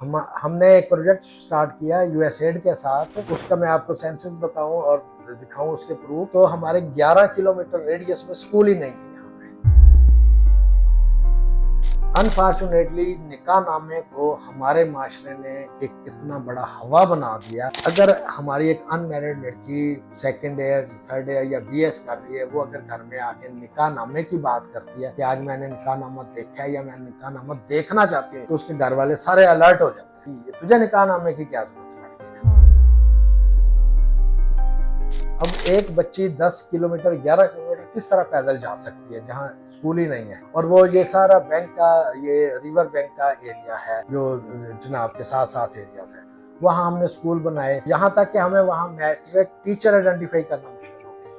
हमने एक project start किया यूएसएड के साथ। उसका मैं आपको सेंसस बताऊं और दिखाऊं उसके प्रूफ, तो हमारे 11 किलोमीटर रेडियस में स्कूल ही नहीं है यहाँ पे। अनफॉर्चुनेटली निकाह नामे को हमारे माशरे ने एक इतना बड़ा हवा बना दिया। अगर हमारी एक अनमैरिड लड़की सेकेंड ईयर, थर्ड ईयर या बीएस कर रही है, वो अगर घर में आके निकाह नामे की बात करती है कि आज मैंने निकाह नामा देखा है या मैं निकाह नामा देखना चाहती हूँ, तो उसके घर वाले सारे अलर्ट हो जाते हैं, तुझे निकाह नामे की क्या जरूरत पड़ेगी। अब एक बच्ची 10 किलोमीटर 11 किलोमीटर किस तरह पैदल जा सकती है जहाँ स्कूल ही नहीं है। और वो ये सारा बैंक का, ये रिवर बैंक का एरिया है जो जनाब के साथ साथ एरिया है, वहाँ हमने स्कूल बनाए। यहाँ तक कि हमें वहाँ मैट्रिक टीचर आइडेंटिफाई करना मुश्किल हो गया।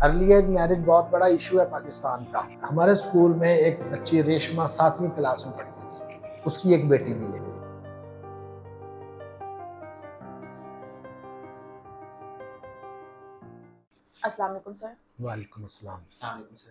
अर्ली एज मैरिज बहुत बड़ा इशू है पाकिस्तान का। हमारे स्कूल में एक बच्ची रेशमा 7वीं क्लास में पढ़ती थी, उसकी एक बेटी भी है। अस्सलाम वालेकुम सर। वालेकुम अस्सलाम।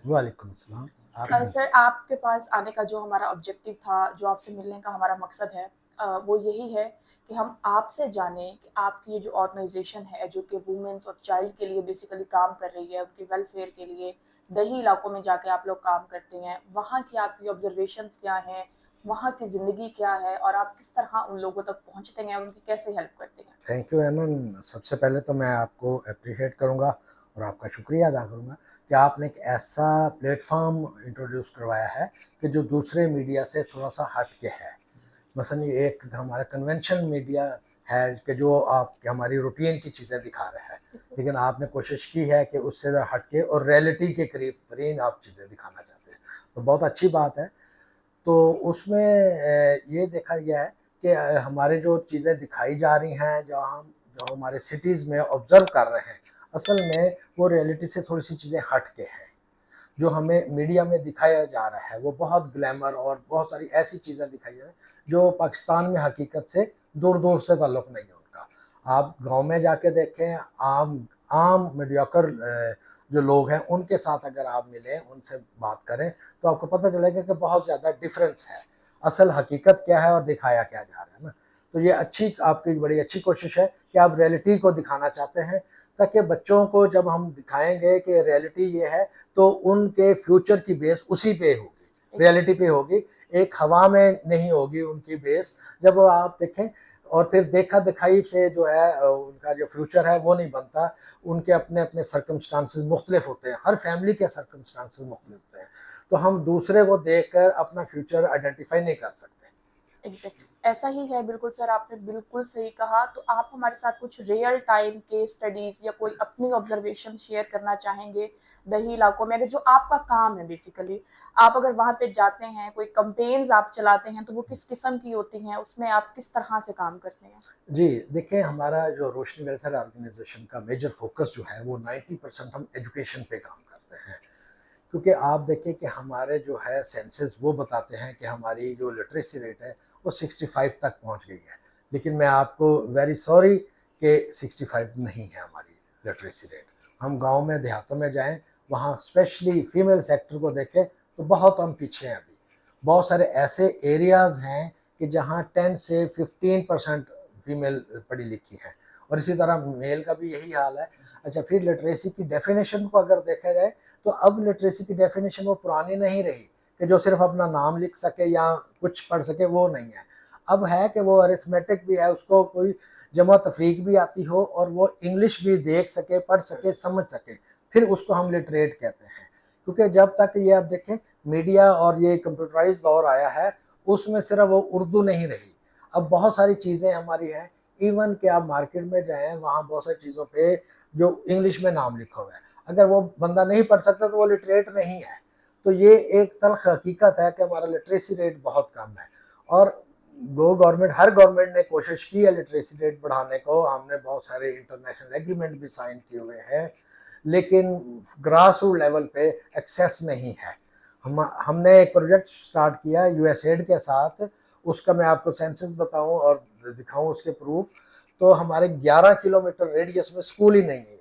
वालेकुम अस्सलाम। सर, आपके पास आने का जो हमारा ऑब्जेक्टिव था, जो आपसे मिलने का हमारा मकसद है, वो यही है कि हम आपसे जानें कि आपकी ये जो ऑर्गेनाइजेशन है जो कि वुमेन्स और चाइल्ड के लिए बेसिकली काम कर रही है, उनके वेलफेयर के लिए दही इलाकों में जाके आप लोग काम करते हैं, वहाँ की आपकी ऑब्जर्वेशंस क्या हैं, वहाँ की ज़िंदगी क्या है और आप किस तरह उन लोगों तक पहुँचते हैं और उनकी कैसे हेल्प करते हैं। थैंक यू एमन। सबसे पहले तो मैं आपको अप्रिशिएट करूँगा और आपका शुक्रिया अदा करूँगा कि आपने एक ऐसा प्लेटफॉर्म इंट्रोड्यूस करवाया है कि जो दूसरे मीडिया से थोड़ा सा हट के है। मसलन ये एक हमारा कन्वेंशन मीडिया है कि जो आप हमारी रूटीन की चीज़ें दिखा रहे हैं, लेकिन आपने कोशिश की है कि उससे ज़रा हट के और रियलिटी के करीब तरीन आप चीज़ें दिखाना चाहते हैं, तो बहुत अच्छी बात है। तो उसमें ये देखा गया है कि हमारे जो चीज़ें दिखाई जा रही हैं, जो हमारे सिटीज़ में ऑब्ज़र्व कर रहे हैं, असल में वो रियलिटी से थोड़ी सी चीज़ें हट के हैं। जो हमें मीडिया में दिखाया जा रहा है वो बहुत ग्लैमर और बहुत सारी ऐसी चीज़ें दिखाई जा रही हैं जो पाकिस्तान में हकीकत से दूर दूर से ताल्लुक़ नहीं है उनका। आप गांव में जाके देखें, आम आम मीडियोकर जो लोग हैं उनके साथ अगर आप मिलें, उनसे बात करें, तो आपको पता चलेगा कि बहुत ज़्यादा डिफरेंस है। असल हकीकत क्या है और दिखाया क्या जा रहा है ना। तो ये आपकी बड़ी अच्छी कोशिश है कि आप रियलिटी को दिखाना चाहते हैं, ताकि बच्चों को जब हम दिखाएंगे कि रियलिटी ये है, तो उनके फ्यूचर की बेस उसी पे होगी, रियलिटी पे होगी, एक हवा में नहीं होगी उनकी बेस। जब वो आप देखें और फिर देखा दिखाई से जो है उनका जो फ्यूचर है वो नहीं बनता। उनके अपने अपने सर्कमस्टांसेस मुख्तलिफ होते हैं, हर फैमिली के सर्कमस्टांसेस मुख्तलिफ होते हैं, तो हम दूसरे को देख कर अपना फ्यूचर आइडेंटिफाई नहीं कर सकते। एग्जैक्ट ऐसा ही है, बिल्कुल सर, आपने बिल्कुल सही कहा। तो आप हमारे साथ कुछ रियल टाइम के स्टडीज या कोई अपनी ऑब्जर्वेशन शेयर करना चाहेंगे दही इलाकों में, अगर जो आपका काम है बेसिकली, आप अगर वहाँ पे जाते हैं, कोई कंपेन्स आप चलाते हैं, तो वो किस किस्म की होती हैं, उसमें आप किस तरह से काम करते हैं। जी देखिए, हमारा जो रोशनी वेलफेयर ऑर्गेनाइजेशन का मेजर फोकस जो है वो 90% हम एजुकेशन पे काम करते हैं। क्योंकि आप देखें कि हमारे जो है सेंसस वो बताते हैं कि हमारी जो लिटरेसी रेट है वो 65 तक पहुंच गई है, लेकिन मैं आपको वेरी सॉरी कि 65 नहीं है हमारी लिटरेसी रेट। हम गांव में देहातों में जाएं, वहाँ स्पेशली फीमेल सेक्टर को देखें तो बहुत हम पीछे हैं अभी। बहुत सारे ऐसे एरियाज़ हैं कि जहाँ 10 से 15% फीमेल पढ़ी लिखी हैं, और इसी तरह मेल का भी यही हाल है। अच्छा, फिर लिटरेसी की डेफिनेशन को अगर देखा जाए तो अब लिटरेसी की डेफिनेशन वो पुरानी नहीं रही कि जो सिर्फ अपना नाम लिख सके या कुछ पढ़ सके, वो नहीं है। अब है कि वो अरिथमेटिक भी है, उसको कोई जमा तफरीक भी आती हो और वो इंग्लिश भी देख सके, पढ़ सके, समझ सके, फिर उसको हम लिटरेट कहते हैं। क्योंकि जब तक ये आप देखें मीडिया और ये कंप्यूटराइज दौर आया है, उसमें सिर्फ वो उर्दू नहीं रही, अब बहुत सारी चीज़ें हमारी हैं। इवन कि आप मार्केट में जाएँ, वहाँ बहुत सारी चीज़ों पे जो इंग्लिश में नाम लिखा हुआ है, अगर वो बंदा नहीं पढ़ सकता तो वो लिटरेट नहीं है। तो ये एक तल्ख हकीकत है कि हमारा लिटरेसी रेट बहुत कम है। और हर गवर्नमेंट ने कोशिश की है लिटरेसी रेट बढ़ाने को। हमने बहुत सारे इंटरनेशनल एग्रीमेंट भी साइन किए हुए हैं, लेकिन ग्रास रूट लेवल पे एक्सेस नहीं है। हमने एक प्रोजेक्ट स्टार्ट किया यूएसएड के साथ। उसका मैं आपको सेंसस बताऊं और दिखाऊं उसके प्रूफ, तो हमारे 11 किलोमीटर रेडियस में स्कूल ही नहीं है।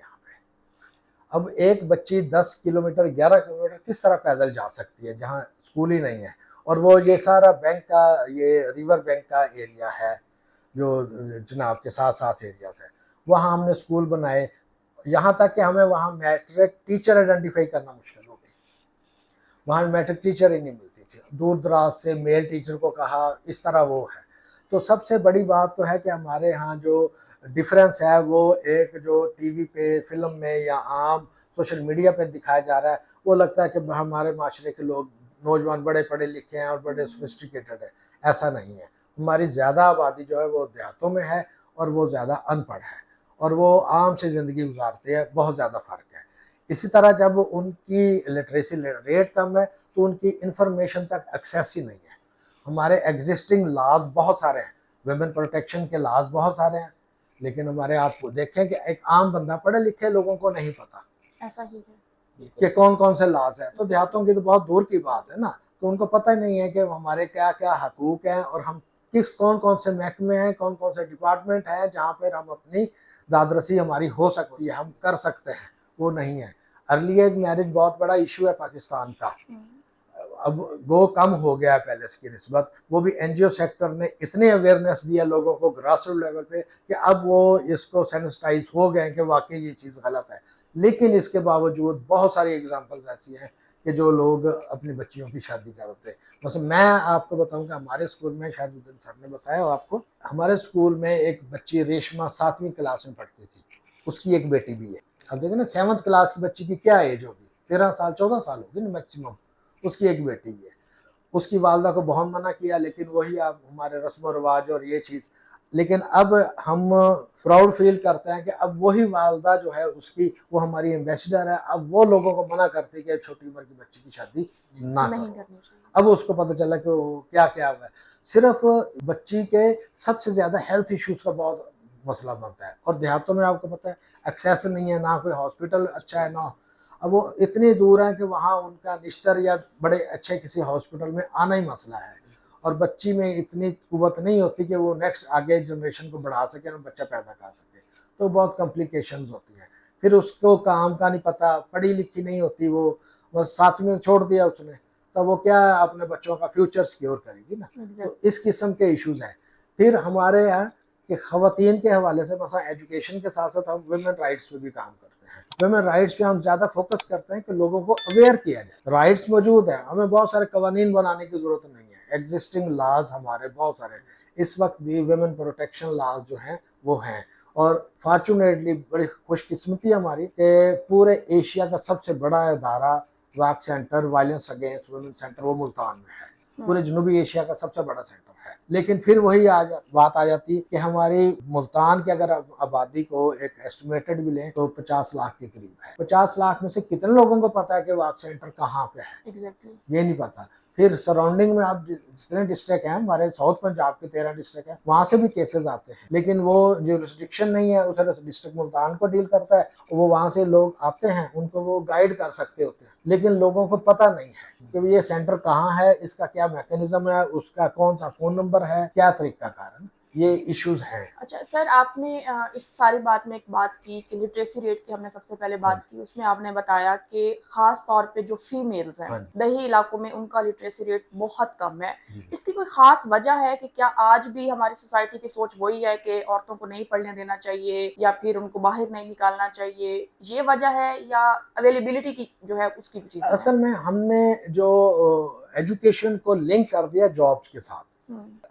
अब एक बच्ची 10 किलोमीटर 11 किलोमीटर किस तरह पैदल जा सकती है जहाँ स्कूल ही नहीं है। और वो ये सारा बैंक का, ये रिवर बैंक का एरिया है जो जनाब के साथ साथ एरियाज है, वहाँ हमने स्कूल बनाए। यहाँ तक कि हमें वहाँ मैट्रिक टीचर आइडेंटिफाई करना मुश्किल हो गई, वहाँ मैट्रिक टीचर ही नहीं मिलती थी, दूर दराज से मेल टीचर को कहा, इस तरह वो है। तो सबसे बड़ी बात तो है कि हमारे यहाँ जो डिफरेंस है वो एक जो टीवी पे, फिल्म में या आम सोशल मीडिया पे दिखाया जा रहा है, वो लगता है कि हमारे माशरे के लोग नौजवान बड़े पढ़े लिखे हैं और बड़े सोफिस्टिकेटेड है। ऐसा नहीं है। हमारी ज़्यादा आबादी जो है वो देहातों में है और वो ज़्यादा अनपढ़ है और वो आम से ज़िंदगी गुजारते हैं, बहुत ज़्यादा फ़र्क है। इसी तरह जब उनकी लिटरेसी रेट कम है तो उनकी इंफॉर्मेशन तक एक्सेस ही नहीं है। हमारे एग्जिस्टिंग लॉज बहुत सारे हैं, वुमेन प्रोटेक्शन के लॉज बहुत सारे हैं, लेकिन हमारे आपको देखें कि एक आम बंदा, पढ़े लिखे लोगों को नहीं पता ऐसा ही है कि कौन कौन से लॉज हैं। तो देहातों की तो बहुत दूर की बात है ना, तो उनको पता ही नहीं है कि हमारे क्या क्या हकूक हैं और हम किस कौन कौन से महकमे हैं, कौन कौन से डिपार्टमेंट हैं जहाँ पर हम अपनी दादरसी हमारी हो सकती है, हम कर सकते हैं, वो नहीं है। अर्ली एज मैरिज बहुत बड़ा इशू है पाकिस्तान का, अब वो कम हो गया है पहले की निस्बत। वो भी एनजीओ सेक्टर ने इतने अवेयरनेस दिया लोगों को ग्रास रूट लेवल पे कि अब वो इसको सेंसिटाइज हो गए कि वाकई ये चीज़ गलत है। लेकिन इसके बावजूद बहुत सारी एग्जांपल्स ऐसी हैं कि जो लोग अपनी बच्चियों की शादी करते हैं। बस मैं आपको बताऊं कि हमारे स्कूल में, शायद उद्दीन सर ने बताया हो आपको, हमारे स्कूल में एक बच्ची रेशमा 7वीं क्लास में पढ़ती थी, उसकी एक बेटी भी है। अब देखें ना, 7th क्लास की बच्ची की क्या एज होगी, 13 साल 14 साल होगी ना मैक्सिमम। उसकी एक बेटी भी है। उसकी वालदा को बहुत मना किया, लेकिन वही अब हमारे रस्म रिवाज और ये चीज़, लेकिन अब हम प्राउड फील करते हैं कि अब वही वालदा जो है उसकी, वो हमारी एम्बेसडर है। अब वो लोगों को मना करती है कि छोटी उम्र की बच्ची की शादी ना नहीं करो। करनी चाहिए। अब उसको पता चला कि वो क्या क्या हुआ है। सिर्फ बच्ची के सबसे ज़्यादा हेल्थ इश्यूज़ का बहुत मसला बनता है, और देहातों में आपको पता है एक्सेस नहीं है, ना कोई हॉस्पिटल अच्छा है, ना अब वो इतनी दूर है कि वहाँ उनका निश्तर या बड़े अच्छे किसी हॉस्पिटल में आना ही मसला है। और बच्ची में इतनी कुव्वत नहीं होती कि वो नेक्स्ट आगे जनरेशन को बढ़ा सके और बच्चा पैदा कर सके, तो बहुत कॉम्प्लिकेशंस होती हैं। फिर उसको काम का नहीं पता, पढ़ी लिखी नहीं होती, वो बस 7वीं में छोड़ दिया उसने, तो वो क्या अपने बच्चों का फ्यूचर सिक्योर करेगी ना। तो इस किस्म के इश्यूज हैं। फिर हमारे यहाँ कि ख़वातीन के हवाले से, मतलब एजुकेशन के साथ साथ हम वुमेन राइट्स पे भी काम करते हैं। वुमेन राइट्स पे हम ज़्यादा फोकस करते हैं कि लोगों को अवेयर किया जाए। राइट्स मौजूद है, हमें बहुत सारे कवानीन बनाने की ज़रूरत नहीं है, एग्जिस्टिंग लॉज हमारे बहुत सारे, इस वक्त भी वुमेन प्रोटेक्शन लॉज जो हैं वो हैं। और फॉर्चुनेटली बड़ी खुशकिस्मती हमारी कि पूरे एशिया का सबसे बड़ा इदारा वाक center, violence against women center, वो मुल्तान में है। पूरे जनूबी एशिया का सबसे बड़ा सेंटर है। लेकिन फिर वही बात आ जाती कि हमारी मुल्तान की अगर आबादी को एक एस्टिमेटेड भी लें तो 50 लाख के करीब है। 50 लाख में से कितने लोगों को पता है कि वाक सेंटर कहाँ पे है? ये नहीं पता। फिर सराउंडिंग में आप जितने डिस्ट्रिक्ट हैं, हमारे साउथ पंजाब के 13 डिस्ट्रिक्ट हैं, वहाँ से भी केसेस आते हैं, लेकिन वो जो रिस्ट्रिक्शन नहीं है, उस डिस्ट्रिक्ट मुल्तान को डील करता है, वो वहाँ से लोग आते हैं, उनको वो गाइड कर सकते होते हैं, लेकिन लोगों को पता नहीं है कि ये सेंटर कहाँ है, इसका क्या मैकेनिज्म है, उसका कौन सा फ़ोन नंबर है, क्या तरीका कारण, ये इश्यूज हैं। अच्छा सर, आपने इस सारी बात में एक बात की कि लिटरेसी रेट की हमने सबसे पहले बात की, उसमें आपने बताया कि ख़ास तौर पे जो फीमेल्स हैं दही इलाकों में उनका लिटरेसी रेट बहुत कम है। इसकी कोई ख़ास वजह है कि क्या आज भी हमारी सोसाइटी की सोच वही है कि औरतों को नहीं पढ़ने देना चाहिए या फिर उनको बाहर नहीं निकालना चाहिए, ये वजह है या अवेलेबिलिटी की जो है उसकी चीज़? असल में हमने जो एजुकेशन को लिंक कर दिया जॉब्स के साथ,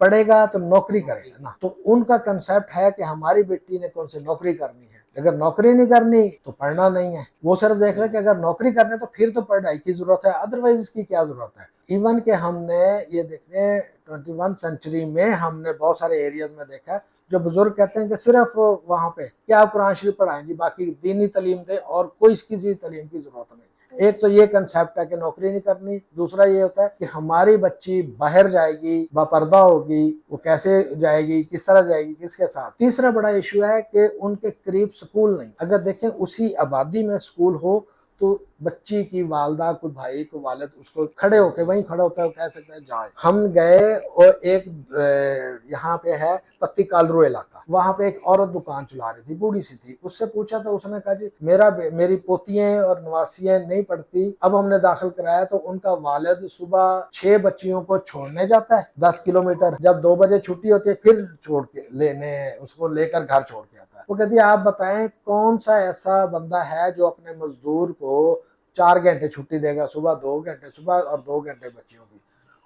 पढ़ेगा तो नौकरी करेगा ना, तो उनका कंसेप्ट है कि हमारी बेटी ने कौन सी नौकरी करनी है, अगर नौकरी नहीं करनी तो पढ़ना नहीं है। वो सिर्फ देख रहे कि अगर नौकरी करनी तो फिर तो पढ़ाई की जरूरत है, अदरवाइज इसकी क्या जरूरत है। इवन के हमने ये देखने 21 सेंचुरी में हमने बहुत सारे एरियाज में देखा जो बुजुर्ग कहते हैं कि सिर्फ वहाँ पे क्या कुरान शरीफ पढ़ाएंगी, बाकी दीनी तालीम दे और कोई किसी तालीम की जरूरत नहीं। एक तो ये कंसेप्ट है कि नौकरी नहीं करनी, दूसरा ये होता है कि हमारी बच्ची बाहर जाएगी, बापर्दा होगी, वो कैसे जाएगी, किस तरह जाएगी, किसके साथ। तीसरा बड़ा इशू है कि उनके करीब स्कूल नहीं। अगर देखें उसी आबादी में स्कूल हो तो बच्ची की वालदा को, भाई को, वालिद उसको खड़े होके वहीं खड़ा होता है, कह सकता है जाए। हम गए और एक यहाँ पे है पत्ती कालरू इलाका, वहाँ पे एक औरत दुकान चला रही थी, बूढ़ी सी थी। उससे पूछा तो उसने कहा जी मेरी पोतियां और नवासियां नहीं पढ़ती, अब हमने दाखिल कराया तो उनका वालिद सुबह 6 बच्चियों को छोड़ने जाता है 10 किलोमीटर, जब 2 बजे छुट्टी होती है फिर छोड़ के लेने उसको लेकर घर छोड़ के आता है। वो कहती है आप बताएं कौन सा ऐसा बंदा है जो अपने मजदूर को 4 घंटे छुट्टी देगा, सुबह 2 घंटे सुबह और 2 घंटे बच्चियों की।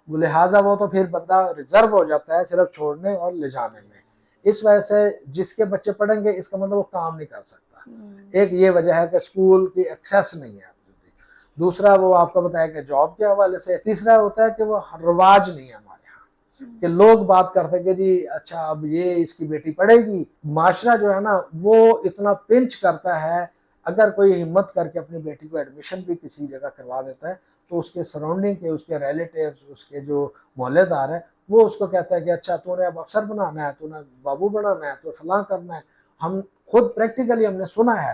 लिहाजा वो तो फिर बंदा रिजर्व हो जाता है सिर्फ छोड़ने और ले जाने में। इस वजह से जिसके बच्चे पढ़ेंगे इसका मतलब वो काम नहीं कर सकता। एक ये वजह है कि स्कूल की एक्सेस नहीं है। दूसरा वो आपको बताया कि जॉब के हवाले से। तीसरा होता है कि वो रिवाज नहीं है हमारे यहाँ कि लोग बात करते हैं कि जी अच्छा अब ये इसकी बेटी पढ़ेगी। माशरा जो है ना वो इतना पिंच करता है, अगर कोई हिम्मत करके अपनी बेटी को एडमिशन भी किसी जगह करवा देता है तो उसके सराउंडिंग के, उसके रिलेटिव्स, उसके जो मोहल्लेदार है वो उसको कहता है कि अच्छा तूने अब अफसर बनाना है, तूने बाबू बनाना है, तो फलां करना है। हम खुद प्रैक्टिकली हमने सुना है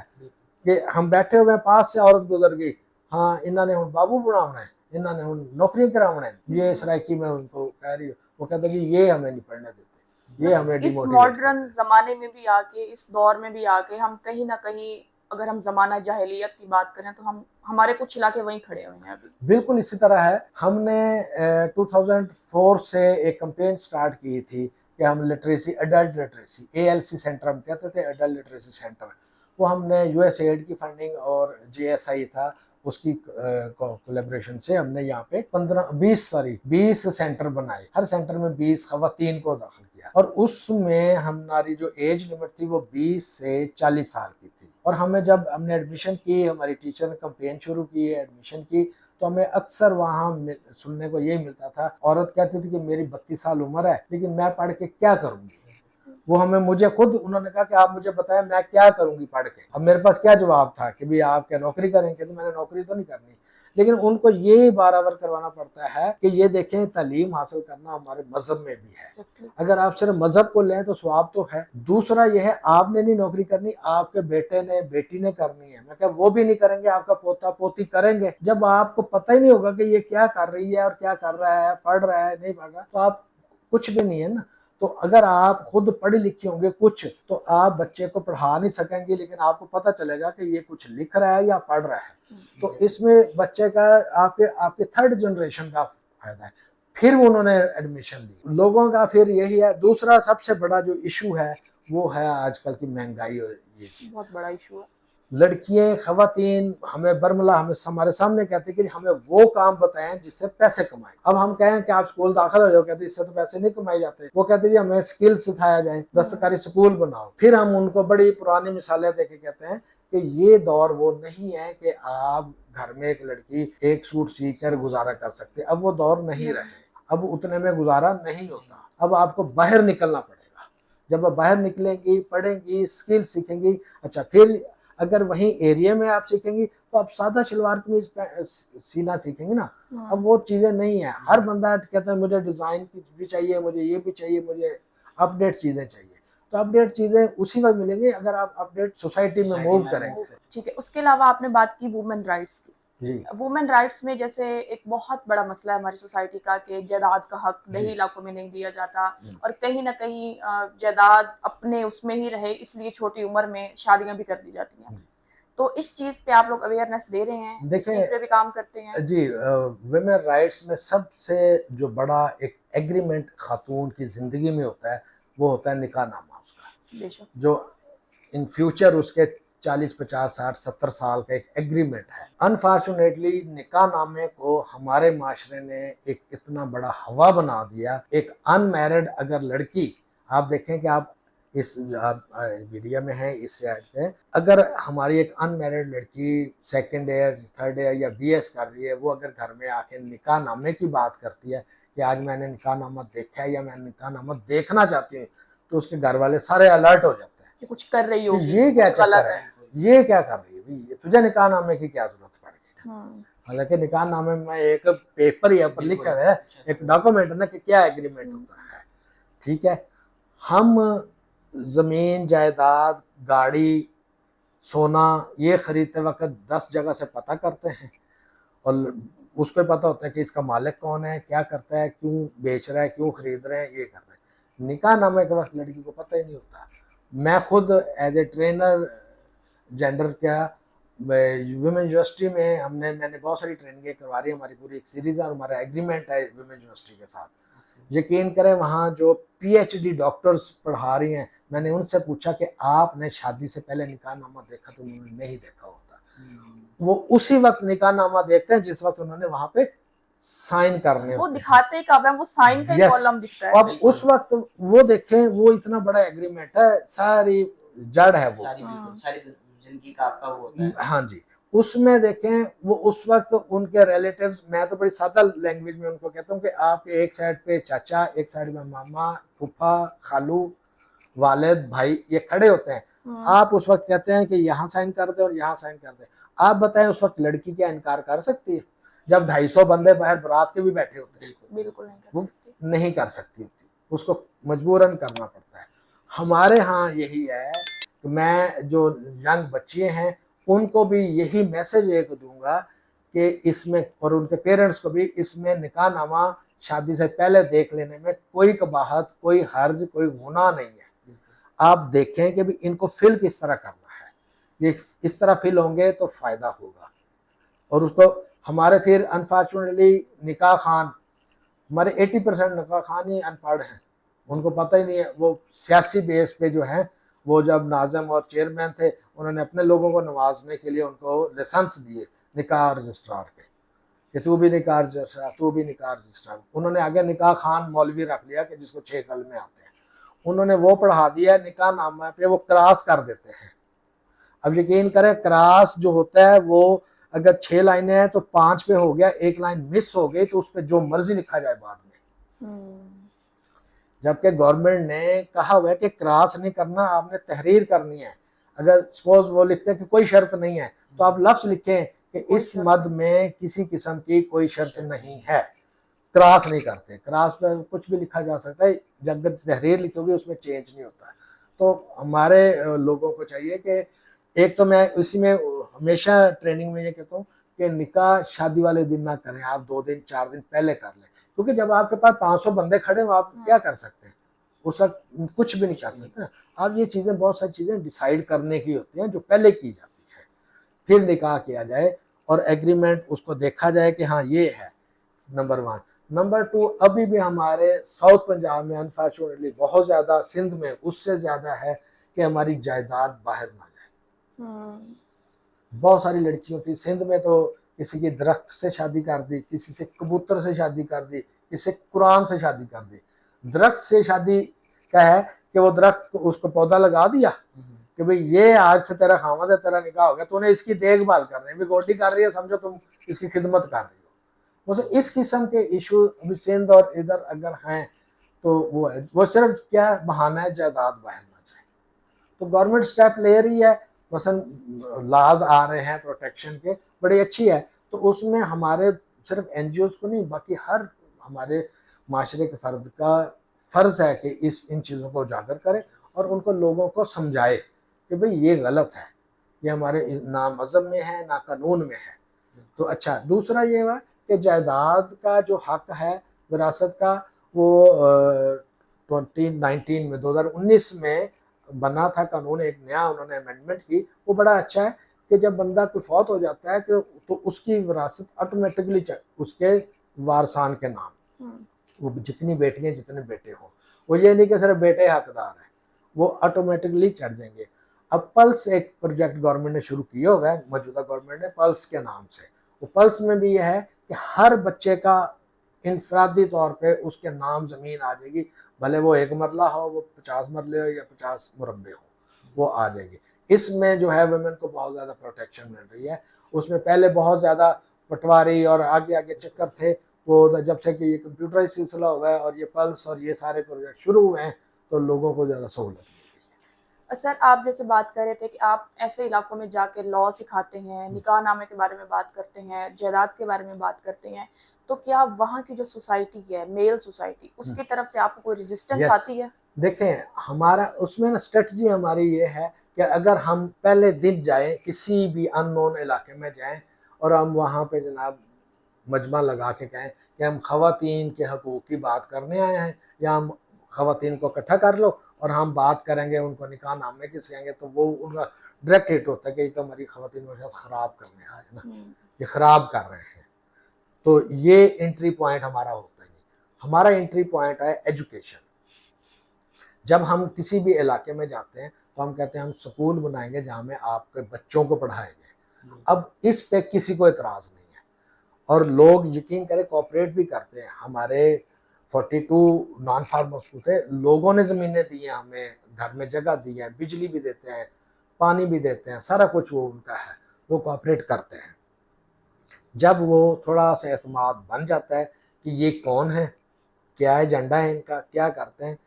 कि हम बैठे हुए पास से औरत गुजर गई, हाँ इन्होंने हूँ बाबू बनाना है, इन्होंने हूँ नौकरी कराना है, ये सराइकी में उनको कह रही हो। वो कहते कि ये हमें नहीं पढ़ने देते, ये हमें इस डिमोटिवेट मॉडर्न ज़माने में भी आके, इस दौर में भी आके हम कहीं न कहीं, अगर हम ज़माना जाहिलियत की बात करें तो हम हमारे कुछ इलाके वहीं खड़े हुए हैं अभी। बिल्कुल इसी तरह है। हमने 2004 से एक कैंपेन स्टार्ट की थी कि हम literacy, adult literacy, ALC centre हम कहते थे, एडल्ट लिटरेसी सेंटर। वो हमने USAID की फंडिंग और JSI था उसकी कोलैबोरेशन से हमने यहाँ पे 20 सेंटर बनाए। हर सेंटर में 20 खवातीन को दाखिल किया और उसमें हमारी जो एज लिमिट थी वो 20 से 40 साल की थी। और हमें जब हमने एडमिशन की, हमारी टीचर ने कैंपेन शुरू की एडमिशन की, तो हमें अक्सर वहाँ सुनने को यही मिलता था, औरत कहती थी कि मेरी 32 साल उम्र है लेकिन मैं पढ़ के क्या करूँगी। वो मुझे खुद उन्होंने कहा कि आप मुझे बताएं मैं क्या करूंगी पढ़ के। अब मेरे पास क्या जवाब था कि भाई आप क्या नौकरी करेंगे, तो मैंने नौकरी तो नहीं करनी। लेकिन उनको ये बार-बार करवाना पड़ता है कि ये देखें तालीम हासिल करना हमारे मजहब में भी है। अगर आप सिर्फ मजहब को लें तो स्वाब तो है। दूसरा यह है आपने नहीं नौकरी करनी, आपके बेटे ने बेटी ने करनी है। मैं क्या वो भी नहीं करेंगे, आपका पोता पोती करेंगे। जब आपको पता ही नहीं होगा कि ये क्या कर रही है और क्या कर रहा है, पढ़ रहा है नहीं पढ़ रहा, तो आप कुछ भी नहीं है ना। तो अगर आप खुद पढ़े लिखे होंगे कुछ, तो आप बच्चे को पढ़ा नहीं सकेंगे, लेकिन आपको पता चलेगा कि ये कुछ लिख रहा है या पढ़ रहा है। तो इसमें बच्चे का आपके थर्ड जनरेशन का फायदा है। फिर उन्होंने एडमिशन ली लोगों का, फिर यही है। दूसरा सबसे बड़ा जो इशू है वो है आजकल की महंगाई। और ये बहुत बड़ा इशू है। लड़कियां, खवातीन हमें बरमला हमारे सामने कहते हैं कि हमें वो काम बताएं जिससे पैसे कमाएं। अब हम कहें कि आप स्कूल दाखिल हो जाओ, कहते इससे तो पैसे नहीं कमाए जाते। वो कहते हैं हमें स्किल सिखाया जाए, दस्तकारी स्कूल बनाओ। फिर हम उनको बड़ी पुरानी मिसालें देके कहते हैं कि ये दौर वो नहीं है कि आप घर में एक लड़की एक सूट सीख कर गुजारा कर सकते। अब वो दौर नहीं रहे, अब उतने में गुजारा नहीं होता। अब आपको बाहर निकलना पड़ेगा। जब आप बाहर निकलेंगी, पढ़ेंगी, स्किल सीखेंगी, अच्छा फिर अगर वहीं एरिया में आप सीखेंगी तो आप सादा शलवार कमीज सीना सीखेंगी ना। अब वो चीज़ें नहीं है। हर बंदा कहता है मुझे डिज़ाइन की भी चाहिए, मुझे ये भी चाहिए, मुझे अपडेट चीज़ें चाहिए। तो अपडेट चीज़ें उसी वक्त मिलेंगी अगर आप अपडेट सोसाइटी में मूव करेंगे। ठीक है, उसके अलावा आपने बात की वुमेन राइट्स की। जी वुमेन राइट्स में जैसे एक बहुत बड़ा मसला है हमारी सोसाइटी का कि जायदाद का हक दही इलाकों में नहीं दिया जाता, और कहीं ना कहीं जायदाद अपने उसमें ही रहे इसलिए छोटी उम्र में शादियां भी कर दी जाती हैं। तो इस चीज पे आप लोग अवेयरनेस दे रहे हैं, इस देखिए चीज पे भी काम करते हैं? जी, वुमेन राइट्स में सबसे जो बड़ा एक एग्रीमेंट खातून की ज़िंदगी में होता है वो होता है निकाह नामा उसका, बेशक। जो इन फ्यूचर उसके 40, 50, 60, 70 साल का एक एग्रीमेंट है। अनफॉर्चुनेटली निकाह नामे को हमारे माशरे ने एक इतना बड़ा हवा बना दिया। एक अनमैरिड अगर लड़की, आप देखें कि आप इस मीडिया में है, इस ऐड पे, अगर हमारी एक अनमैरिड लड़की सेकंड ईयर, थर्ड ईयर या BS कर रही है, वो अगर घर में आके निकाह नामे की बात करती है कि आज मैंने निकाह नामा देखा है या मैं निकाह नामा देखना चाहती हूँ, तो उसके घर वाले सारे अलर्ट हो जाते हैं कि कुछ कर रही कि होगी, ये क्या कुछ गलत चक्कर है, ये क्या कर रही है, ये तुझे निकाह नामे की क्या जरूरत पड़ गई। हालांकि निकाह नामे में एक पेपर या पर लिखा है, एक डॉक्यूमेंट ना कि क्या एग्रीमेंट होता है। ठीक है, हम जमीन, जायदाद, गाड़ी, सोना ये खरीदते वक्त 10 जगह से पता करते हैं और उसको पता होता है कि इसका मालिक कौन है, क्या करता है, क्यों बेच रहा है, क्यों खरीद रहे हैं, ये कर रहे हैं। निकाह नामे के वक्त लड़की को पता ही नहीं होता। मैं खुद एज ए ट्रेनर जेंडर क्या वुमेन यूनिवर्सिटी में मैंने बहुत सारी ट्रेनिंगें करवा रही है, हमारी पूरी एक सीरीज है और हमारा एग्रीमेंट है वुमेन यूनिवर्सिटी के साथ। यकीन करें वहाँ जो पीएचडी डॉक्टर्स पढ़ा रही हैं, मैंने उनसे पूछा कि आपने शादी से पहले निकाहनामा देखा? तो उन्होंने नहीं देखा होता। वो उसी वक्त निकाहनामा देखते हैं जिस वक्त उन्होंने वहाँ पे साइन करने वो होते हैं। दिखाते कब है, वो साइन का ही यस, कॉलम दिखता है। अब उस वक्त वो देखें, वो इतना बड़ा एग्रीमेंट है, सारी जड़ है वो, सारी जिंदगी का आपका वो होता है। हाँ जी, उसमें देखें वो उस वक्त उनके रिलेटिव्स, मैं तो बड़ी सादा लैंग्वेज में उनको कहता हूँ कि आपके एक साइड पे चाचा, एक साइड में मामा, फूफा, खालू, वालिद, भाई, ये खड़े होते हैं। आप उस वक्त कहते हैं कि यहाँ साइन कर दे और यहाँ साइन कर दे। आप बताएं उस वक्त लड़की क्या इनकार कर सकती है? जब 250 बंदे बाहर बारात के भी बैठे होते हैं, बिल्कुल वो नहीं कर सकती होती, उसको मजबूरन करना पड़ता है। हमारे यहाँ यही है कि मैं जो यंग बच्चे हैं उनको भी यही मैसेज एक दूंगा कि इसमें, और उनके पेरेंट्स को भी, इसमें निकाहनामा शादी से पहले देख लेने में कोई कबाहत, कोई हर्ज, कोई गुनाह नहीं है। आप देखें कि भी इनको फिल किस तरह करना है, ये इस तरह फिल होंगे तो फायदा होगा। और उसको हमारे फिर अनफॉर्चुनेटली निकाह खान, हमारे 80% निकाह खान ही अनपढ़ हैं, उनको पता ही नहीं है। वो सियासी बेस पे जो है, वो जब नाज़िम और चेयरमैन थे उन्होंने अपने लोगों को नवाजने के लिए उनको लाइसेंस दिए निकाह रजिस्ट्रार के कि तू भी निकाह रजिस्ट्रार, तू भी निकाह रजिस्ट्रार। उन्होंने आगे निकाह खान मौलवी रख लिया कि जिसको 6 कलमे आते हैं, उन्होंने वो पढ़ा दिया निकाह नामा पे वो क्रॉस कर देते हैं। अब यकीन करें क्रॉस जो होता है वो अगर 6 लाइनें हैं तो 5 पे हो गया, 1 लाइन मिस हो गई तो उस पर जो मर्जी लिखा जाए बाद में। जबकि गवर्नमेंट ने कहा हुआ है कि क्रॉस नहीं करना, आपने तहरीर करनी है। अगर सपोज वो लिखते हैं कि कोई शर्त नहीं है, तो आप लफ्ज लिखें कि इस मद में किसी किस्म की कोई शर्त नहीं है, क्रॉस नहीं करते। क्रॉस पर कुछ भी लिखा जा सकता है, जब तहरीर लिखोगे उसमें चेंज नहीं होता। तो हमारे लोगों को चाहिए कि एक तो मैं इसी में हमेशा ट्रेनिंग में ये कहता हूँ कि निकाह शादी वाले दिन ना करें, आप 2 दिन 4 दिन पहले कर लें, क्योंकि जब आपके पास 500 बंदे खड़े हो आप क्या कर सकते हैं? उस वक्त कुछ भी नहीं कर सकते ना। अब ये चीज़ें, बहुत सारी चीज़ें डिसाइड करने की होती हैं जो पहले की जाती है, फिर निकाह किया जाए और एग्रीमेंट उसको देखा जाए कि हाँ ये है, नंबर 1। नंबर 2, अभी भी हमारे साउथ पंजाब में अनफॉर्चुनेटली बहुत ज़्यादा, सिंध में उससे ज़्यादा है कि हमारी जायदाद बाहर ना जाए। बहुत सारी लड़कियों की सिंध में तो किसी की दरख्त से शादी कर दी, किसी से कबूतर से शादी कर दी, किसी से कुरान से शादी कर दी। दरख्त से शादी क्या है कि वो दरख्त को, उसको पौधा लगा दिया कि भाई ये आज से तेरा खामद है, तेरा निकाह हो गया, तूने इसकी देखभाल करनी है, गोडी कर रही है, समझो तुम इसकी खिदमत कर रही हो। वो इस किस्म के इशू अभी सिंध और इधर अगर हैं तो वो है, वो सिर्फ क्या बहाना है जायदाद बाहर ना जाए। तो गवर्नमेंट स्टेप ले रही है, मसलन लाज आ रहे हैं प्रोटेक्शन के, बड़ी अच्छी है। तो उसमें हमारे सिर्फ एनजीओ को नहीं, बाकी हर हमारे माशरे के फर्द का फ़र्ज़ है कि इन चीज़ों को उजागर करें और उनको लोगों को समझाए कि भाई ये गलत है, ये हमारे ना मज़हब में है ना कानून में है। तो अच्छा, दूसरा ये हुआ कि जायदाद का जो हक है विरासत का, वो 2019 में बना था कानून, एक नया उन्होंने अमेंडमेंट की, वो बड़ा अच्छा है कि जब बंदा कोई फौत हो जाता है तो उसकी विरासत ऑटोमेटिकली उसके वारसान के नाम, वो जितनी बेटियां जितने बेटे हों, वो ये नहीं कि सिर्फ बेटे हकदार हैं, वो ऑटोमेटिकली चढ़ जाएंगे। अब पल्स एक प्रोजेक्ट गवर्नमेंट ने शुरू किया हुआ है, मौजूदा गवर्नमेंट ने, पल्स के नाम से। वो पल्स में भी यह है कि हर बच्चे का इनफरादी तौर पे उसके नाम ज़मीन आ जाएगी, भले वो 1 मरला हो, वो 50 मरले हो या 50 मुरब्बे हो, वो आ जाएगी। इसमें जो है वुमेन को बहुत ज़्यादा प्रोटेक्शन मिल रही है। उसमें पहले बहुत ज़्यादा पटवारी और आगे आगे चक्कर थे, वो जब से कि ये कंप्यूटराइज सिलसिला हुआ है और ये पल्स और ये सारे प्रोजेक्ट शुरू हुए हैं तो लोगों को ज़्यादा सहूलत मिल रही है। सर, आप जैसे बात कर रहे थे कि आप ऐसे इलाकों में जाके लॉ सिखाते हैं, निकाहनामे के बारे में बात करते हैं, जायदाद के बारे में बात करते हैं, तो क्या वहाँ की जो सोसाइटी है, मेल सोसाइटी, उसकी तरफ से आपको कोई रेजिस्टेंस आती है? देखें, हमारा उसमें ना स्ट्रेटजी हमारी ये है कि अगर हम पहले दिन जाएं, किसी भी अननोन इलाके में जाएं और हम वहाँ पे जनाब मजमा लगा के कहें कि हम ख़वातीन के हकूक़ की बात करने आए हैं या हम ख़वातीन को इकट्ठा कर लो और हम बात करेंगे, उनको निकाह नामे की सिखाएंगे, तो वो उनका डायरेक्ट हिट होता है कि ये तो हमारी ख़वातीन को शायद ख़राब करने आए हैं ना, ये ख़राब कर रहे हैं। तो ये एंट्री पॉइंट हमारा होता है। हमारा एंट्री पॉइंट है एजुकेशन। जब हम किसी भी इलाके में जाते हैं तो हम कहते हैं हम स्कूल बनाएंगे जहाँ में आपके बच्चों को पढ़ाएंगे। अब इस पे किसी को एतराज़ नहीं है और लोग यकीन करें कोऑपरेट भी करते हैं। हमारे 42 नॉन फार्मर स्कूल थे, लोगों ने ज़मीनें दी हैं, हमें घर में जगह दी है, बिजली भी देते हैं, पानी भी देते हैं, सारा कुछ वो उनका है, वो कोऑपरेट करते हैं। जब वो थोड़ा सा एतमाद बन जाता है कि ये कौन है, क्या एजेंडा है इनका, क्या करते हैं,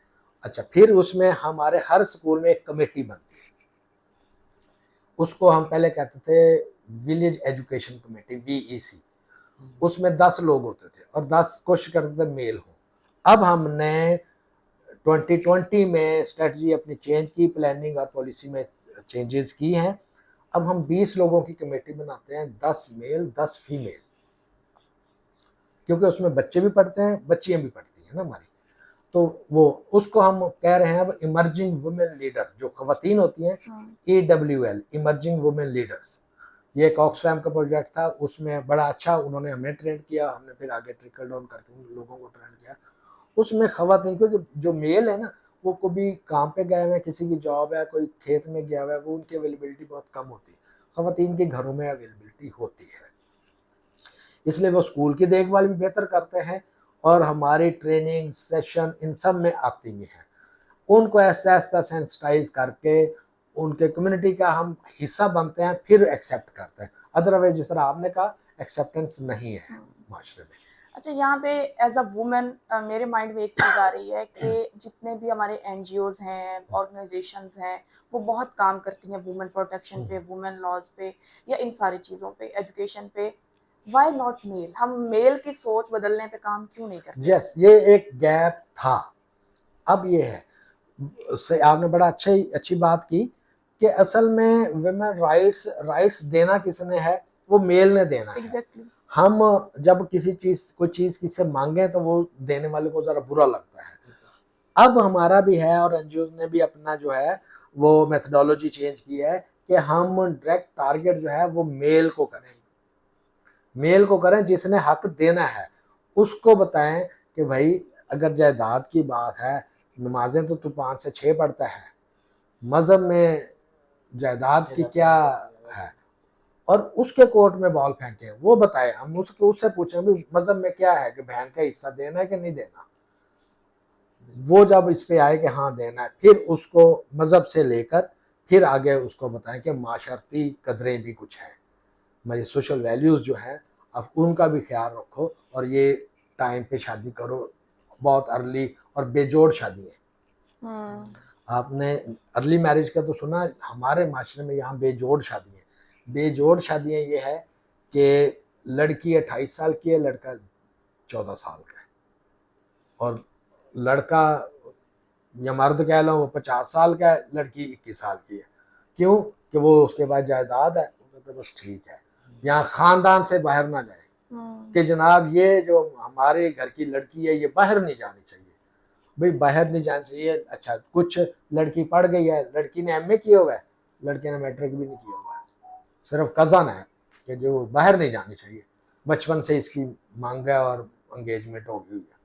अच्छा फिर उसमें हमारे हर स्कूल में एक कमेटी बनती है। उसको हम पहले कहते थे विलेज एजुकेशन कमेटी, VEC। उसमें 10 लोग होते थे और 10 कोशिश करते थे मेल हो। अब हमने 2020 में स्ट्रेटजी अपनी चेंज की, प्लानिंग और पॉलिसी में चेंजेस की हैं। अब हम 20 लोगों की कमेटी बनाते हैं, 10 मेल 10 फीमेल, क्योंकि उसमें बच्चे भी पढ़ते हैं, बच्चियां भी पढ़ती हैं ना हमारी। तो वो उसको हम कह रहे हैं अब इमर्जिंग वुमेन लीडर, जो खवातीन होती हैं, EWL, इमर्जिंग वुमेन लीडर्स। ये एक ऑक्सफैम का प्रोजेक्ट था, उसमें बड़ा अच्छा उन्होंने हमें ट्रेन किया, हमने फिर आगे ट्रिकल डाउन करके उन लोगों को ट्रेन किया। उसमें खवातीन, क्योंकि जो मेल है ना वो कभी काम पे गए हुए हैं, किसी की जॉब है, कोई खेत में गया हुआ है, वो उनकी अवेलेबिलिटी बहुत कम होती है। खवातीन के घरों में अवेलेबिलिटी होती है, इसलिए वो स्कूल की देखभाल भी बेहतर करते हैं और हमारी ट्रेनिंग सेशन इन सब में आती भी हैं। उनको ऐसा ऐसा सेंसिटाइज करके उनके कम्युनिटी का हम हिस्सा बनते हैं, फिर एक्सेप्ट करते हैं। अदरवाइज जिस तरह आपने कहा एक्सेप्टेंस नहीं है माशरे में। अच्छा, यहाँ पे एज अ वुमेन मेरे माइंड में एक चीज़ आ रही है कि जितने भी हमारे NGOs हैं, ऑर्गेनाइजेशंस हैं, वो बहुत काम करती हैं वुमेन प्रोटेक्शन पे, वुमेन लॉज पे, या इन सारी चीज़ों पे, एजुकेशन पे। Why not male? हम मेल की सोच बदलने पे काम क्यों नहीं करते? यस, ये एक गैप था, अब ये है। आपने बड़ा अच्छी बात की कि असल में वुमेन राइट्स देना किसने है, वो मेल ने देना है। एग्जैक्टली। हम जब कोई चीज़ किससे मांगे तो वो देने वाले को ज़रा बुरा लगता है। अब हमारा भी है और NGOs ने भी अपना जो है वो मेथडोलॉजी चेंज की है कि हम डायरेक्ट टारगेट जो है वो मेल को करें, जिसने हक देना है उसको बताएं कि भाई अगर जायदाद की बात है, नमाजें तो तू 5 से 6 पढ़ता है, मज़हब में जायदाद की क्या है, और उसके कोर्ट में बॉल फेंके, वो बताए। हम उससे पूछें भी मज़हब में क्या है कि बहन का हिस्सा देना है कि नहीं देना। वो जब इस पे आए कि हाँ देना है, फिर उसको मज़हब से लेकर फिर आगे उसको बताएं कि माशरती कदरें भी कुछ हैं, हमारी सोशल वैल्यूज़ जो हैं, अब उनका भी ख्याल रखो और ये टाइम पे शादी करो, बहुत अर्ली और बेजोड़ शादी है। आपने अर्ली मैरिज का तो सुना, हमारे माशरे में यहाँ बेजोड़ शादी है। बेजोड़ शादियाँ ये है कि लड़की 28 साल की है, लड़का 14 साल का है, और लड़का या मर्द कह लो वो 50 साल का है, लड़की 21 साल की है। क्यों? कि वो उसके बाद जायदाद है, तो बस ठीक है, यहाँ ख़ानदान से बाहर ना जाए कि जनाब ये जो हमारे घर की लड़की है ये बाहर नहीं जानी चाहिए। भाई बाहर नहीं जाना चाहिए, अच्छा कुछ लड़की पढ़ गई है, लड़की ने MA किया हुआ है, लड़के ने मैट्रिक भी नहीं किया हुआ है, सिर्फ कज़न है कि जो बाहर नहीं जानी चाहिए, बचपन से इसकी मांग है और एंगेजमेंट हो गई है।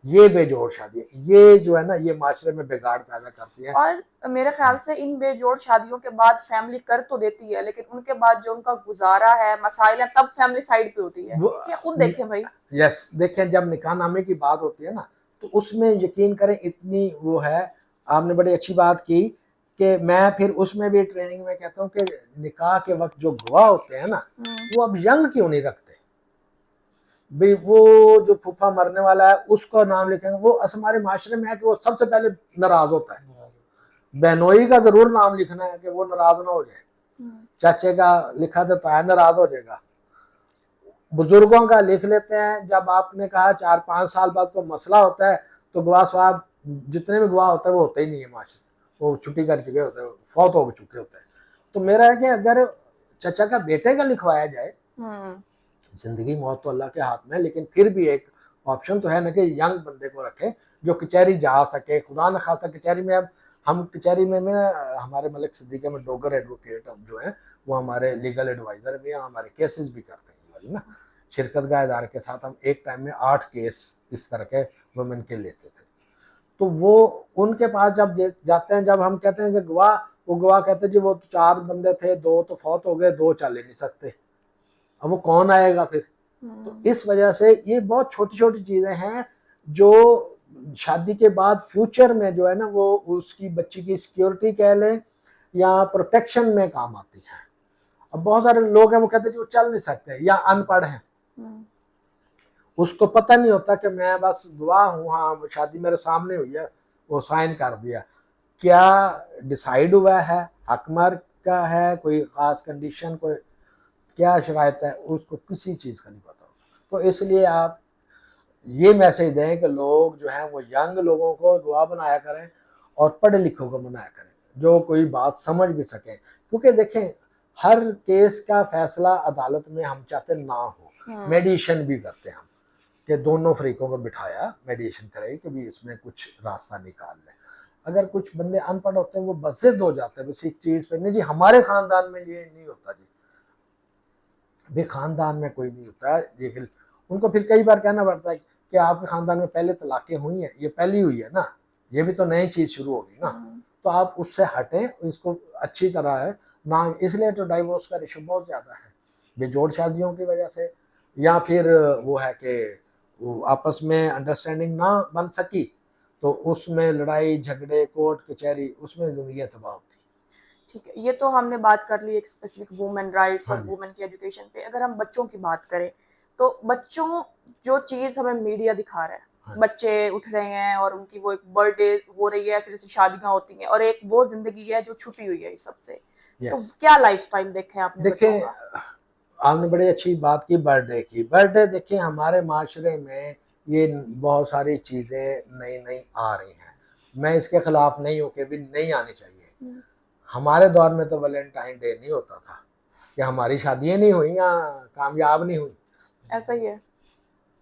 ये बेजोड़ शादी है, ये जो है ना ये माशरे में बिगाड़ पैदा करती है। और मेरे ख्याल से इन बेजोड़ शादियों के बाद फैमिली कर तो देती है, लेकिन उनके बाद जो उनका गुजारा है, मसाइल है, तब फैमिली साइड पे होती है। ये खुद देखें भाई। यस, देखें जब निकाह नामे की बात होती है ना तो उसमें यकीन करें इतनी वो है। आपने बड़ी अच्छी बात की कि मैं फिर उसमें भी ट्रेनिंग में कहता हूँ कि निकाह के वक्त जो गवाह होते हैं ना वो अब यंग क्यों नहीं रखते। भाई वो जो फूफा मरने वाला है उसका नाम लिखेंगे, वो हमारे माशरे में है कि वो सबसे पहले नाराज होता है। बहनोई का जरूर नाम लिखना है कि वो नाराज ना हो जाए, चाचे का लिखा तो है नाराज हो जाएगा। बुजुर्गों का लिख लेते हैं, जब आपने कहा 4-5 साल बाद कोई मसला होता है तो गवाह साहब जितने भी गवाह होते हैं वो होते ही नहीं है माशरे, वो छुट्टी कर चुके होते हैं, फौत हो चुके होते हैं। तो मेरा है कि अगर चचा का बेटे का लिखवाया जाए, जिंदगी मौत तो अल्लाह के हाथ में है, लेकिन फिर भी एक ऑप्शन तो है ना कि यंग बंदे को रखें जो कचहरी जा सके। खुदा न खास्ता कचहरी में, अब हम कचहरी में हमारे मलिक सिद्दीकी में डोगर एडवोकेट जो हैं वो हमारे लीगल एडवाइज़र भी हैं, हमारे केसेस भी करते हैं वाली ना। शिरकतगाह इदारे के साथ हम एक टाइम में 8 केस इस तरह के वुमेन के लेते थे। तो वो उनके पास जब जाते हैं, जब हम कहते हैं कि गवाह, वो गवाह कहते हैं जी वो तो 4 बंदे थे, 2 तो फौत हो गए, 2 चल ही नहीं सकते, अब वो कौन आएगा फिर। तो इस वजह से ये बहुत छोटी छोटी चीज़ें हैं जो शादी के बाद फ्यूचर में जो है ना वो उसकी बच्ची की सिक्योरिटी कह लें या प्रोटेक्शन में काम आती है। अब बहुत सारे लोग हैं वो कहते हैं जी वो चल नहीं सकते या अनपढ़ हैं, उसको पता नहीं होता कि मैं बस गवाह हूँ, हाँ शादी मेरे सामने हुई है, वो साइन कर दिया, क्या डिसाइड हुआ है, हकमर का है, कोई ख़ास कंडीशन, कोई क्या शराइत है, उसको किसी चीज़ का नहीं पता होता। तो इसलिए आप ये मैसेज दें कि लोग जो हैं वो यंग लोगों को गवाह बनाया करें और पढ़े लिखों को बनाया करें जो कोई बात समझ भी सकें। क्योंकि देखें हर केस का फैसला अदालत में हम चाहते ना हो, मेडिएशन भी करते हैं हम कि दोनों फरीकों को बिठाया मेडिएशन करे कि भी इसमें कुछ रास्ता निकाल लें। अगर कुछ बंदे अनपढ़ होते हैं वो बज़िद हो जाते हैं किसी चीज़ पे, नहीं जी हमारे ख़ानदान में ये नहीं होता जी, भी ख़ानदान में कोई नहीं होता है ये। उनको फिर कई बार कहना पड़ता है कि आपके ख़ानदान में पहले तलाक़ें हुई हैं, ये पहली हुई है ना, ये भी तो नई चीज़ शुरू होगी ना। तो आप उससे हटें, इसको अच्छी तरह है ना। इसलिए तो डाइवोर्स का रेशो बहुत ज़्यादा है बेजोड़ शादियों की वजह से, या फिर वो है कि वो आपस में अंडरस्टैंडिंग ना बन सकी तो उसमें लड़ाई झगड़े कोर्ट कचहरी, उसमें ज़िंदगी तबाह होती। ठीक है, ये तो हमने बात कर ली एक स्पेसिफिक वुमेन राइट्स और हाँ जी। वुमेन की एजुकेशन पे। अगर हम बच्चों की बात करें तो बच्चों जो चीज़ हमें मीडिया दिखा रहा है, हाँ। बच्चे उठ रहे हैं और उनकी वो एक बर्थडे हो रही है, ऐसे जैसे शादियां होती हैं, और एक वो जिंदगी है जो छुपी हुई है इस सबसे। तो यस क्या लाइफस्टाइल देखे आपने बच्चों देखें, का? आपने बड़ी अच्छी बात की बर्थडे की। बर्थडे देखिए हमारे माशरे में ये बहुत सारी चीज़ें नई नई आ रही हैं, मैं इसके ख़िलाफ़ नहीं हूँ कि भी नहीं आनी चाहिए। हमारे दौर में तो वैलेंटाइन डे नहीं होता था कि हमारी शादियाँ नहीं हुई या कामयाब नहीं हुई, ऐसा ही है।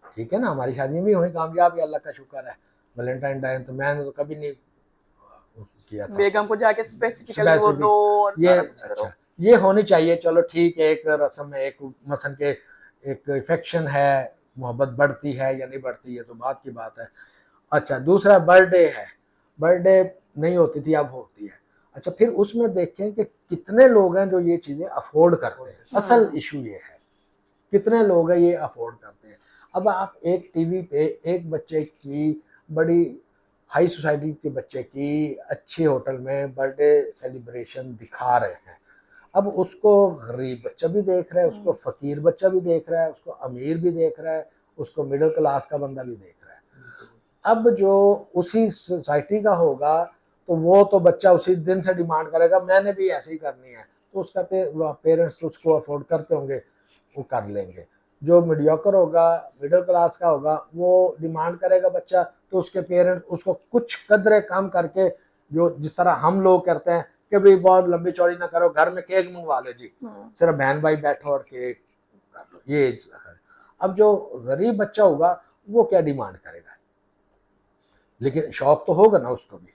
ठीक है ना, हमारी शादियाँ भी हुई कामयाब, या अल्लाह का शुक्र है। वैलेंटाइन डे तो मैंने तो कभी नहीं किया था बेगम को जाके स्पेसिफिकली वो दो और ये सारा कुछ करो। अच्छा ये होनी चाहिए, चलो ठीक है, एक रस्म है, एक मसन के एक इफेक्शन है, मोहब्बत बढ़ती है या नहीं बढ़ती है तो बात की बात है। अच्छा दूसरा बर्थडे है, बर्थडे नहीं होती थी अब होती है। अच्छा फिर उसमें देखें कि कितने लोग हैं जो ये चीज़ें अफोर्ड करते हैं, असल इशू ये है कितने लोग हैं ये अफोर्ड करते हैं। अब आप एक टीवी पे एक बच्चे की, बड़ी हाई सोसाइटी के बच्चे की अच्छे होटल में बर्थडे सेलिब्रेशन दिखा रहे हैं, अब उसको गरीब बच्चा भी देख रहा है, उसको फ़कीर बच्चा भी देख रहा है, उसको अमीर भी देख रहा है, उसको मिडिल क्लास का बंदा भी देख रहा है। अब जो उसी सोसाइटी का होगा तो वो तो बच्चा उसी दिन से डिमांड करेगा मैंने भी ऐसे ही करनी है, तो उसका पेरेंट्स तो उसको अफोर्ड करते होंगे, वो कर लेंगे। जो मीडियोकर होगा, मिडिल क्लास का होगा, वो डिमांड करेगा बच्चा, तो उसके पेरेंट्स उसको कुछ कदरे कम करके, जो जिस तरह हम लोग करते हैं कि भाई बहुत लंबी चौड़ी ना करो, घर में केक मंगवा लो जी, सिर्फ बहन भाई बैठो और केक कर लो, ये। अब जो गरीब बच्चा होगा वो क्या डिमांड करेगा, लेकिन शौक तो होगा ना उसको भी।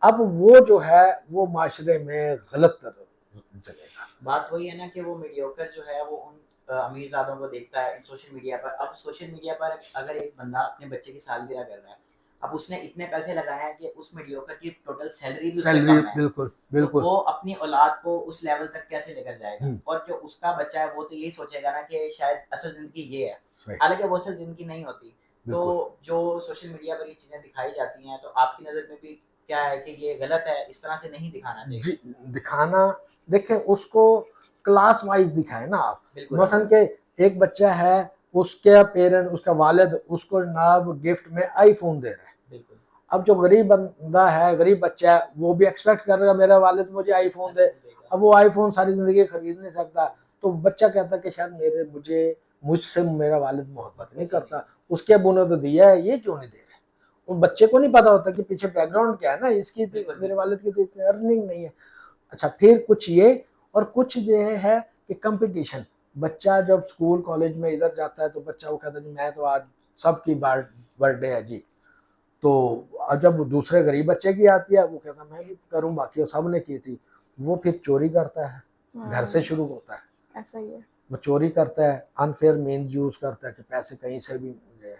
अब वो जो है वो माशरे में गलत चलेगा। बात वही है ना कि वो मीडियोकर जो है वो उन अमीरजादों को देखता है सोशल मीडिया पर। अब सोशल मीडिया पर अगर एक बंदा अपने बच्चे की सालगिरह कर रहा है, अब उसने इतने पैसे लगाए हैं कि उस मीडियोकर की टोटल सैलरी भी उससे कम है, बिल्कुल तो वो अपनी औलाद को उस लेवल तक कैसे लेकर जाएगा। और जो उसका बच्चा है वो तो यही सोचेगा ना कि शायद असल जिंदगी ये है, हालांकि वो असल जिंदगी नहीं होती। तो जो सोशल मीडिया पर ये चीजें दिखाई जाती हैं, तो आपकी नज़र में भी क्या है कि ये गलत है, इस तरह से नहीं दिखाना चाहिए? जी दिखाना, देखें उसको क्लास वाइज दिखाए ना आप। मसलन के एक बच्चा है, उसके पेरेंट, उसका वालिद उसको जनाब गिफ्ट में आईफोन दे रहा है, अब जो गरीब बंदा है, गरीब बच्चा है, वो भी एक्सपेक्ट कर रहा है मेरा वालिद मुझे आईफोन दे। अब वो आईफोन सारी ज़िंदगी खरीद नहीं सकता, तो बच्चा कहता है कि शायद मुझसे मेरा वालिद मोहब्बत नहीं करता, उसके अबू ने तो दिया है, ये क्यों नहीं दे रहे। वो बच्चे को नहीं पता होता कि पीछे बैकग्राउंड क्या है ना, इसकी मेरे वालिद की तो इतनी अर्निंग नहीं है। अच्छा फिर कुछ ये, और कुछ ये है कि कंपटीशन। बच्चा जब स्कूल कॉलेज में इधर जाता है तो बच्चा वो कहता है मैं तो आज सबकी बर्थडे है जी, तो जब दूसरे गरीब बच्चे की आती है वो कहता मैं भी करूं, बाकी सब ने की थी, वो फिर चोरी करता है, घर से शुरू होता है, ऐसा ही है। वो चोरी करता है, अनफेयर मीन्स यूज करता है कि पैसे कहीं से भी मिले,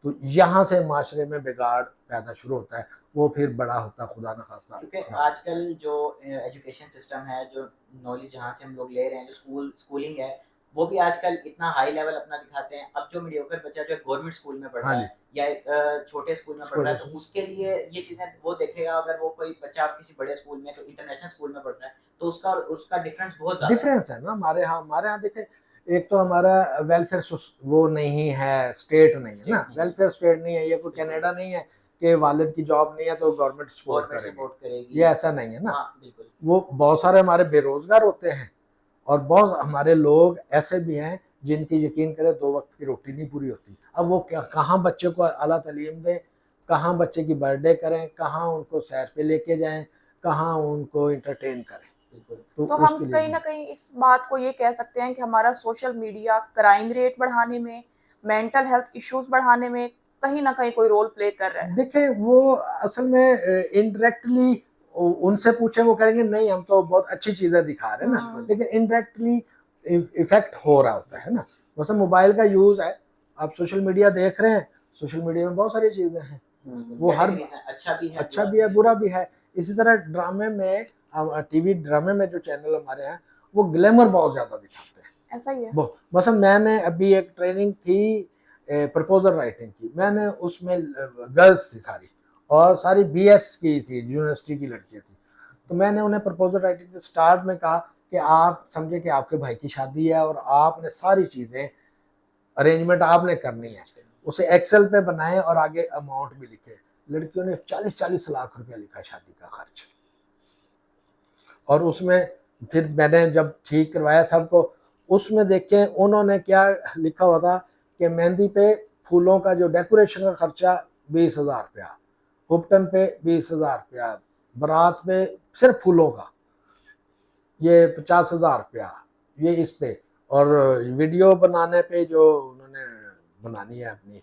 तो यहाँ से माशरे में बिगाड़ पैदा शुरू होता है, वो फिर बड़ा होता है खुदा न खास्ता। क्योंकि आजकल जो एजुकेशन सिस्टम है, जो नॉलेज जहाँ से हम लोग ले रहे हैं, जो स्कूलिंग है, वो भी आजकल इतना हाई लेवल अपना दिखाते हैं। अब जो मीडियोकर बच्चा जो गवर्नमेंट स्कूल में पढ़ रहा है या एक छोटे स्कूल में पढ़ रहा है, तो उसके लिए ये चीज़ें वो देखेगा। अगर वो कोई बच्चा किसी बड़े स्कूल में, तो इंटरनेशनल स्कूल में पढ़ रहा है, तो उसका डिफरेंस बहुत ज़्यादा डिफरेंस है ना। हमारे यहाँ देखें, एक तो हमारा वेलफेयर वो नहीं है, स्टेट नहीं है ना, वेलफेयर स्टेट नहीं है, ये कोई कनाडा नहीं है कि वालिद की जॉब नहीं है तो गवर्नमेंट सपोर्ट करेगी, ये ऐसा नहीं है ना। बिल्कुल। वो बहुत सारे हमारे बेरोजगार होते हैं, और बहुत हमारे लोग ऐसे भी हैं जिनकी यकीन करें 2 वक्त की रोटी नहीं पूरी होती। अब वो क्या, कहाँ बच्चे को आला तालीम दें, कहाँ बच्चे की बर्थडे करें, कहाँ उनको सैर पे लेके जाएं, कहाँ उनको इंटरटेन करें। तो हम कहीं ना कहीं इस बात को ये कह सकते हैं कि हमारा सोशल मीडिया क्राइम रेट बढ़ाने में, मेंटल हेल्थ इश्यूज बढ़ाने में कहीं ना कहीं कोई रोल प्ले कर रहा है। देखिए, वो असल में इनडायरेक्टली उनसे पूछे वो कहेंगे नहीं हम तो बहुत अच्छी चीजें दिखा रहे हैं ना, लेकिन इनडायरेक्टली इफेक्ट हो रहा होता है ना। वैसे मोबाइल का यूज है, आप सोशल मीडिया देख रहे हैं, सोशल मीडिया में बहुत सारी चीजें हैं, वो हर अच्छा भी है बुरा भी है। इसी तरह ड्रामे में, टीवी ड्रामे में जो चैनल हमारे हैं वो ग्लैमर बहुत ज्यादा दिखाते हैं। ऐसा ही है। बस मैंने अभी एक ट्रेनिंग थी प्रपोजल राइटिंग की, मैंने उसमें गर्ल्स थी सारी, और सारी बीएस की थी, यूनिवर्सिटी की लड़कियां थी, तो मैंने उन्हें प्रपोजल राइटिंग के स्टार्ट में कहा कि आप समझे कि आपके भाई की शादी है और आपने सारी चीज़ें अरेंजमेंट आपने करनी है, उसे एक्सेल पे बनाए और आगे अमाउंट भी लिखे। लड़कियों ने 40-40 लाख रुपया लिखा शादी का खर्च, और उसमें फिर मैंने जब ठीक करवाया सबको, उसमें देखें उन्होंने क्या लिखा हुआ था कि मेहंदी पे फूलों का जो डेकोरेशन का खर्चा 20,000 रुपया, उपटन पे 20,000 रुपया, बारात पे सिर्फ फूलों का ये 50,000 रुपया, ये इस पे, और वीडियो बनाने पे जो उन्होंने बनानी है अपनी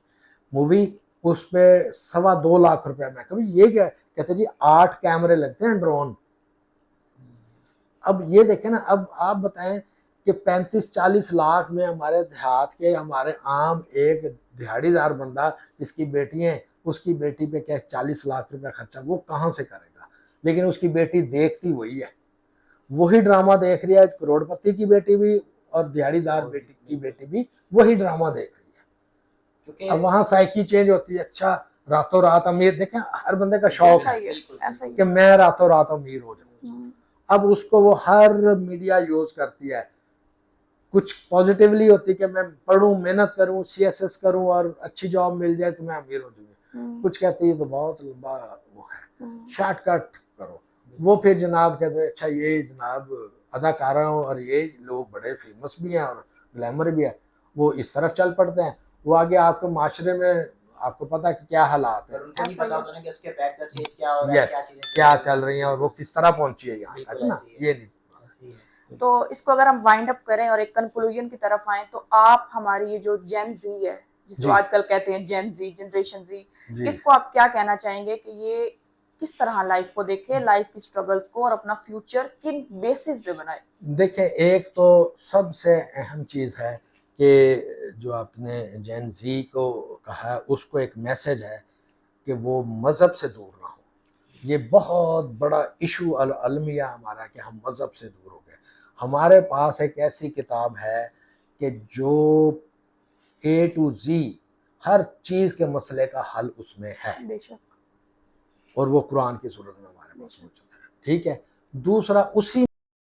मूवी, उस पे 2.25 लाख रुपया। मैं कभी ये क्या कहते जी 8 कैमरे लगते हैं, ड्रोन। अब ये देखें ना, अब आप बताएं कि 35-40 लाख में हमारे देहात के, हमारे आम एक दिहाड़ीदार बंदा जिसकी बेटी है, उसकी बेटी पे क्या 40 लाख रुपया खर्चा, वो कहाँ से करेगा? लेकिन उसकी बेटी देखती वही है, वही ड्रामा देख रही है, करोड़पति की बेटी भी और दिहाड़ीदार बेटी की बेटी भी वही ड्रामा देख रही है, क्योंकि अब वहाँ साइकी चेंज होती है। अच्छा, रातों रात अमीर, देखें हर बंदे का शौक है कि मैं रातों रात अमीर हो जाऊँ। अब उसको वो हर मीडिया यूज करती है, कुछ पॉजिटिवली होती है कि मैं पढ़ूं, मेहनत करूं, सीएसएस करूं और अच्छी जॉब मिल जाए तो मैं अमीर हो जाऊंगी। कुछ कहती है तो बहुत लंबा वो है, शॉर्टकट करो। वो फिर जनाब कहते हैं अच्छा ये जनाब अदाकारा हो और ये लोग बड़े फेमस भी हैं और ग्लैमर भी है, वो इस तरफ चल पड़ते हैं। वो आगे आपके माशरे में आपको पता है कि क्या हालात है, क्या चल रही है और वो किस तरह पहुंची है यहाँ तक ना, ये नहीं। तो इसको अगर हम वाइंड अप करें और एक कंक्लूजन की तरफ आए, तो आप हमारी ये जो जेन जी है, जिसको आजकल कहते हैं जेन जी, जनरेशन जी, इसको आप क्या कहना चाहेंगे कि ये किस तरह लाइफ को देखे, लाइफ की स्ट्रगल्स को, और अपना फ्यूचर किन बेसिस पे बनाए? देखें, एक तो सबसे अहम चीज़ है कि जो आपने जेन जी को कहा, उसको एक मैसेज है कि वो मज़हब से दूर ना हो। ये बहुत बड़ा इशू अलमिया हमारा कि हम मज़हब से दूर हो गए। हमारे पास एक ऐसी किताब है कि जो A to Z हर चीज़ के मसले का हल उसमें है, बेशक, और वो कुरान की सूरत में हमारे पास मौजूद है। ठीक है, दूसरा उसी